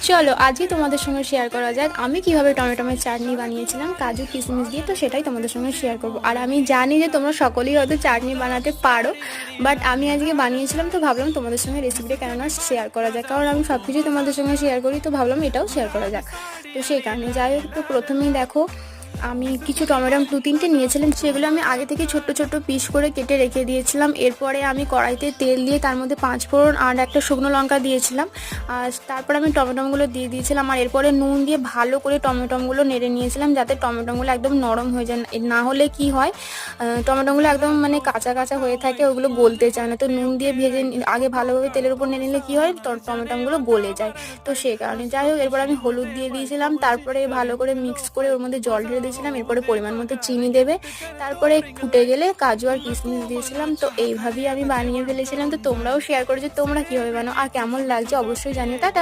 চলো আজকে তোমাদের সঙ্গে শেয়ার করা যাক আমি কিভাবে টমেটোমের চাটনি বানিয়েছিলাম কাজু কিশমিশ দিয়ে। তো সেটাই তোমাদের সঙ্গে শেয়ার করব। আর আমি জানি যে তোমরা সকলেই হয়তো চাটনি বানাতে পারো, বাট আমি আজকে বানিয়েছিলাম তো ভাবলাম তোমাদের সঙ্গে রেসিপিটা কেননা শেয়ার করা যাক, কারণ আমি সব কিছুই তোমাদের সঙ্গে শেয়ার করি, তো ভাবলাম এটাও শেয়ার করা যাক। তো সেই কারণে যাই হোক, তো প্রথমেই দেখো আমি কিছু টমেটো 2-3টে নিয়েছিলাম, সেগুলো আমি আগে থেকে ছোট্ট ছোট্ট পিস করে কেটে রেখে দিয়েছিলাম। এরপরে আমি কড়াইতে তেল দিয়ে তার মধ্যে 5 ফোড়ন আর একটা শুকনো লঙ্কা দিয়েছিলাম। আর তারপর আমি টমেটোগুলো দিয়ে দিয়েছিলাম, আর এরপরে নুন দিয়ে ভালো করে টমেটোগুলো নেড়ে নিয়েছিলাম যাতে টমেটোগুলো একদম নরম হয়ে যায়। না হলে কি হয়, টমেটোগুলো একদম মানে কাঁচা কাঁচা হয়ে থাকে, ওগুলো গলতে চায় না। তো নুন দিয়ে ভেজে আগে ভালোভাবে তেলের উপর নেড়ে নিলে কি হয়, টমেটোগুলো গলে যায়। তো সেই কারণে যাই হোক, এরপর আমি হলুদ দিয়ে দিয়েছিলাম, তারপরে ভালো করে মিক্স করে ওর মধ্যে জল ঢেলে দিয়েছিলাম। এরপরে পরিমাণ মতো চিনি দেবে, তারপরে ফুটে গেলে কাজু আর কিশমিশ দিয়েছিলাম। তো এইভাবেই আমি বানিয়ে ফেলেছিলাম। তো তোমরাও শেয়ার করো যে তোমরা কীভাবে বানাও আর কেমন লাগছে অবশ্যই জানিও। টাটা।